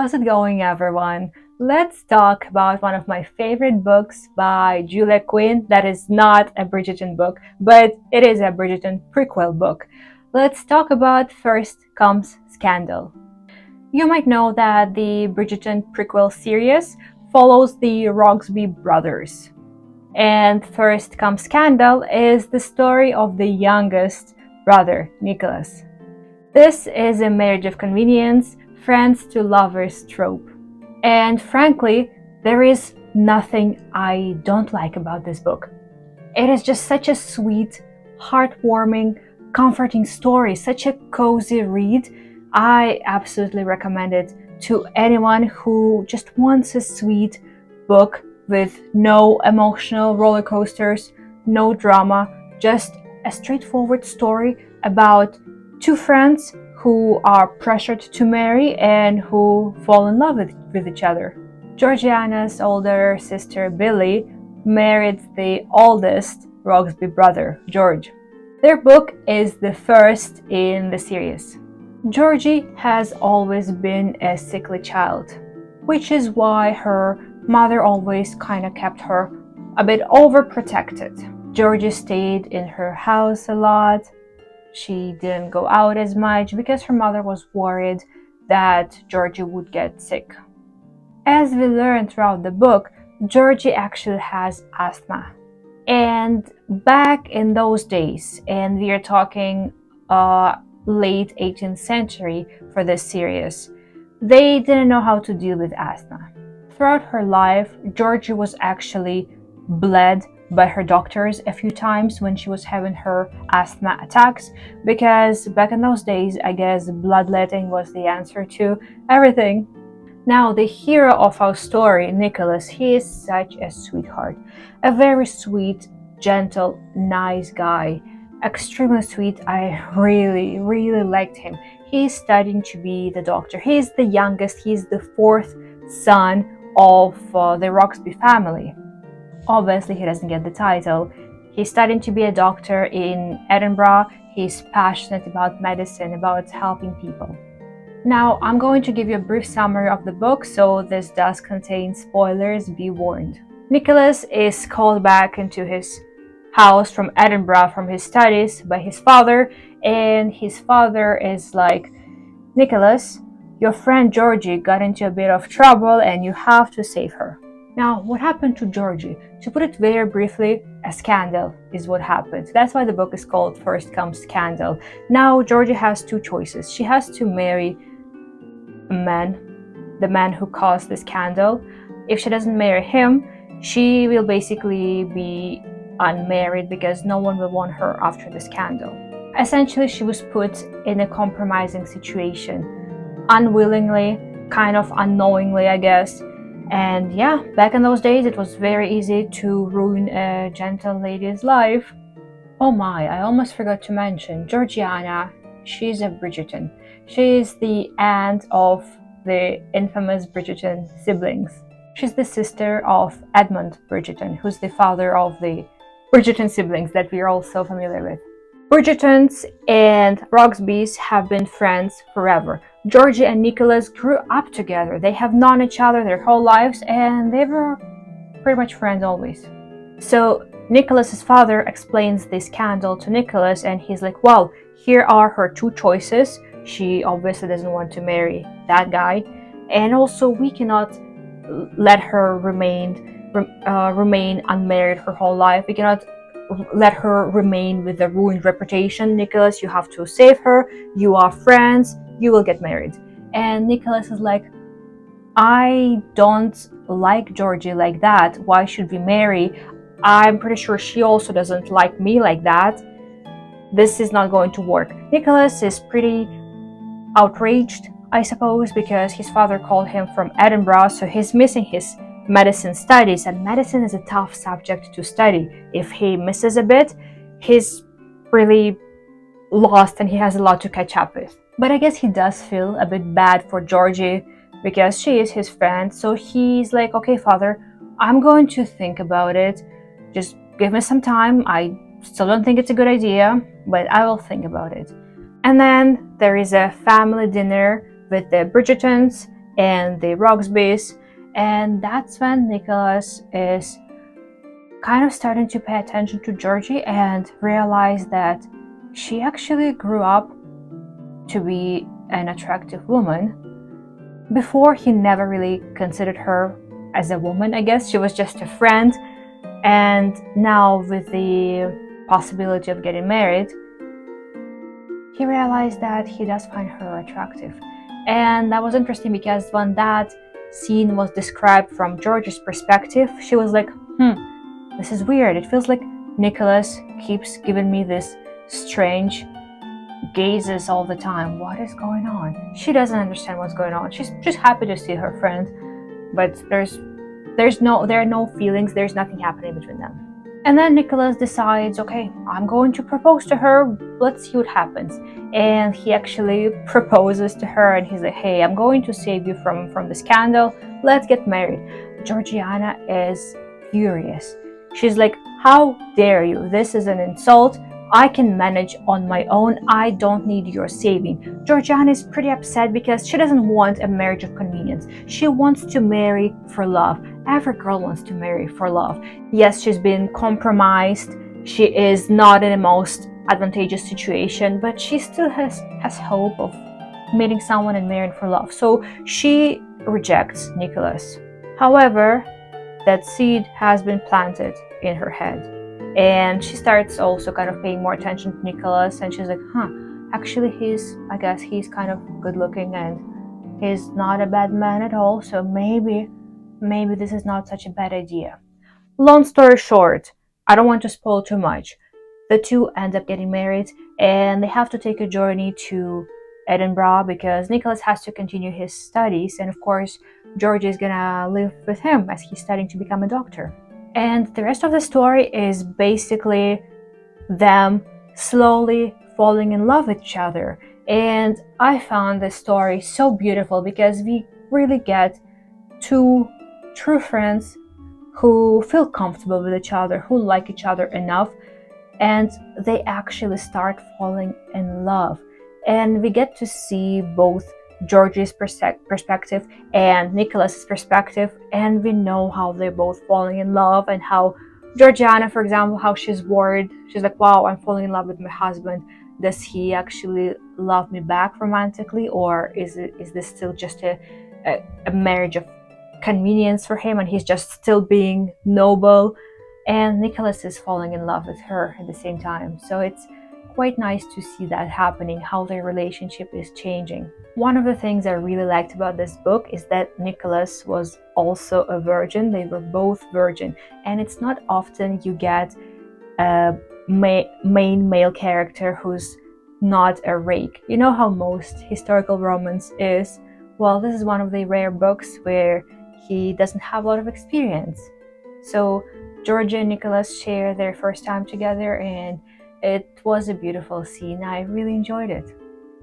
How's it going, everyone? Let's talk about one of my favorite books by Julia Quinn that is not a Bridgerton book, but it is a Bridgerton prequel book. Let's talk about First Comes Scandal. You might know that the Bridgerton prequel series follows the Roxby brothers. And First Comes Scandal is the story of the youngest brother, Nicholas. This is a marriage of convenience, friends to lovers trope. And frankly, there is nothing I don't like about this book. It is just such a sweet, heartwarming, comforting story, such a cozy read. I absolutely recommend it to anyone who just wants a sweet book with no emotional roller coasters, no drama, just a straightforward story about two friends who are pressured to marry and who fall in love with each other. Georgiana's older sister Billy married the oldest Roxby brother, George. Their book is the first in the series. Georgie has always been a sickly child, which is why her mother always kind of kept her a bit overprotected. Georgie stayed in her house a lot. She didn't go out as much because her mother was worried that Georgie would get sick. As we learn throughout the book, Georgie actually has asthma. And back in those days, and we are talking late 18th century for this series, they didn't know how to deal with asthma. Throughout her life, Georgie was actually bled by her doctors a few times when she was having her asthma attacks, because back in those days, I guess bloodletting was the answer to everything. Now, the hero of our story, Nicholas, he is such a sweetheart, a very sweet, gentle, nice guy, extremely sweet. I really liked him. He's studying to be the doctor. He's the youngest. He's the fourth son of the Roxby family. Obviously, he doesn't get the title. He's studying to be a doctor in Edinburgh. He's passionate about medicine, about helping people. Now, I'm going to give you a brief summary of the book, so this does contain spoilers, be warned. Nicholas is called back into his house from Edinburgh from his studies by his father, and his father is like, Nicholas, your friend Georgie got into a bit of trouble and you have to save her. Now, what happened to Georgie? To put it very briefly, a scandal is what happened. That's why the book is called First Comes Scandal. Now, Georgie has two choices. She has to marry a man, the man who caused the scandal. If she doesn't marry him, she will basically be unmarried because no one will want her after the scandal. Essentially, she was put in a compromising situation, unwillingly, kind of unknowingly, I guess. And yeah, back in those days, it was very easy to ruin a gentle lady's life. Oh my, I almost forgot to mention, Georgiana, she's a Bridgerton. She's the aunt of the infamous Bridgerton siblings. She's the sister of Edmund Bridgerton, who's the father of the Bridgerton siblings that we are all so familiar with. Bridgertons and Roxbys have been friends forever. Georgie and Nicholas grew up together. They have known each other their whole lives and they were pretty much friends always. So Nicholas's father explains this scandal to Nicholas and he's like, well, here are her two choices. She obviously doesn't want to marry that guy, and also we cannot let her remain unmarried her whole life. We cannot let her remain with a ruined reputation. Nicholas, you have to save her. You are friends. You will get married. And Nicholas is like, I don't like Georgie like that. Why should we marry? I'm pretty sure she also doesn't like me like that. This is not going to work. Nicholas is pretty outraged, I suppose, because his father called him from Edinburgh, so he's missing his medicine studies, and medicine is a tough subject to study. If he misses a bit, he's really lost and he has a lot to catch up with. But I guess he does feel a bit bad for Georgie because she is his friend, so he's like, okay, father, I'm going to think about it. Just give me some time. I still don't think it's a good idea, but I will think about it. And then there is a family dinner with the Bridgertons and the Roxbys. And that's when Nicholas is kind of starting to pay attention to Georgie and realize that she actually grew up to be an attractive woman. Before, he never really considered her as a woman, I guess. She was just a friend. And now, with the possibility of getting married, he realized that he does find her attractive. And that was interesting because when that scene was described from Georgie's perspective, she was like, this is weird. It feels like Nicholas keeps giving me this strange gazes all the time. What is going on? She doesn't understand what's going on. She's just happy to see her friend, but there are no feelings. There's nothing happening between them. And then Nicholas decides, okay, I'm going to propose to her. Let's see what happens. And he actually proposes to her, and he's like, hey, I'm going to save you from the scandal. Let's get married. Georgiana is furious. She's like, how dare you? This is an insult. I can manage on my own. I don't need your saving. Georgiana is pretty upset because she doesn't want a marriage of convenience. She wants to marry for love. Every girl wants to marry for love. Yes, she's been compromised. She is not in the most advantageous situation, but she still has hope of meeting someone and marrying for love. So she rejects Nicholas. However, that seed has been planted in her head. And she starts also kind of paying more attention to Nicholas, and she's like, actually he's kind of good looking and he's not a bad man at all, so maybe this is not such a bad idea. Long story short, I don't want to spoil too much. The two end up getting married, and they have to take a journey to Edinburgh because Nicholas has to continue his studies, and of course Georgie is gonna live with him as he's studying to become a doctor. And the rest of the story is basically them slowly falling in love with each other. And I found this story so beautiful because we really get two true friends who feel comfortable with each other, who like each other enough, and they actually start falling in love. And we get to see both Georgie's perspective and Nicholas's perspective, and we know how they're both falling in love, and how Georgiana, for example, how she's worried. She's like, wow, I'm falling in love with my husband. Does he actually love me back romantically, or is this still just a marriage of convenience for him and he's just still being noble? And Nicholas is falling in love with her at the same time. So it's quite nice to see that happening, how their relationship is changing. One of the things I really liked about this book is that Nicholas was also a virgin. They were both virgin, and it's not often you get a main male character who's not a rake. You know how most historical romance is? Well, this is one of the rare books where he doesn't have a lot of experience. So Georgia and Nicholas share their first time together, and it was a beautiful scene. I really enjoyed it.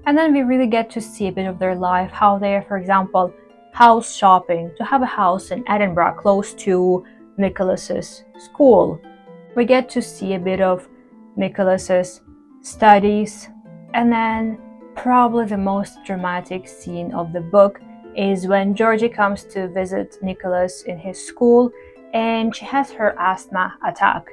And then we really get to see a bit of their life, how they're, for example, house shopping, to have a house in Edinburgh close to Nicholas's school. We get to see a bit of Nicholas's studies. And then probably the most dramatic scene of the book is when Georgie comes to visit Nicholas in his school, and she has her asthma attack.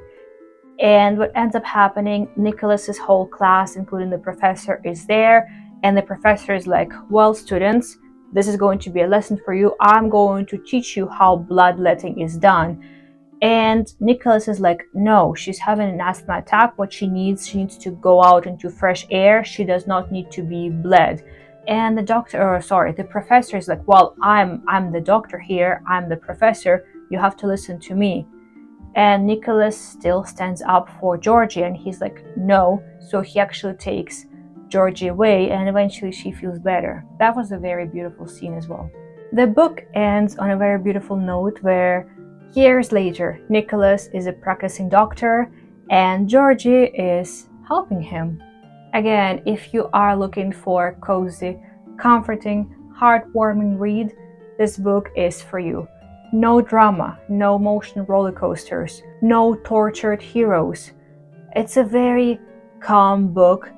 And what ends up happening, Nicholas's whole class, including the professor, is there, and the professor is like, well, students, this is going to be a lesson for you. I'm going to teach you how bloodletting is done. And Nicholas is like, no, she's having an asthma attack. What she needs to go out into fresh air. She does not need to be bled. And the professor is like, well, I'm the doctor here. I'm the professor. You have to listen to me. And Nicholas still stands up for Georgie, and he's like, no. So he actually takes Georgie away, and eventually she feels better. That was a very beautiful scene as well. The book ends on a very beautiful note where years later, Nicholas is a practicing doctor and Georgie is helping him. Again, if you are looking for a cozy, comforting, heartwarming read, this book is for you. No drama, no emotional roller coasters, no tortured heroes. It's a very calm book,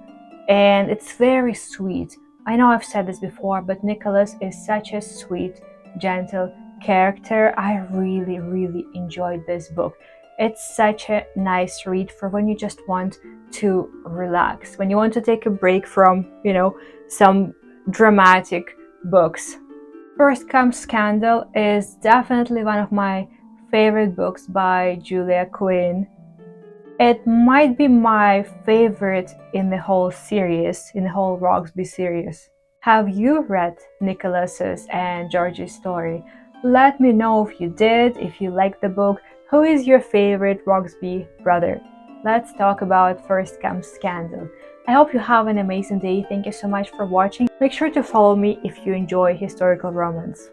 and it's very sweet. I know I've said this before, but Nicholas is such a sweet, gentle character. I really, really enjoyed this book. It's such a nice read for when you just want to relax, when you want to take a break from, some dramatic books. First Comes Scandal is definitely one of my favorite books by Julia Quinn. It might be my favorite in the whole series, in the whole Roxby series. Have you read Nicholas's and Georgie's story? Let me know if you did, if you liked the book. Who is your favorite Roxby brother? Let's talk about First Comes Scandal. I hope you have an amazing day. Thank you so much for watching. Make sure to follow me if you enjoy historical romance.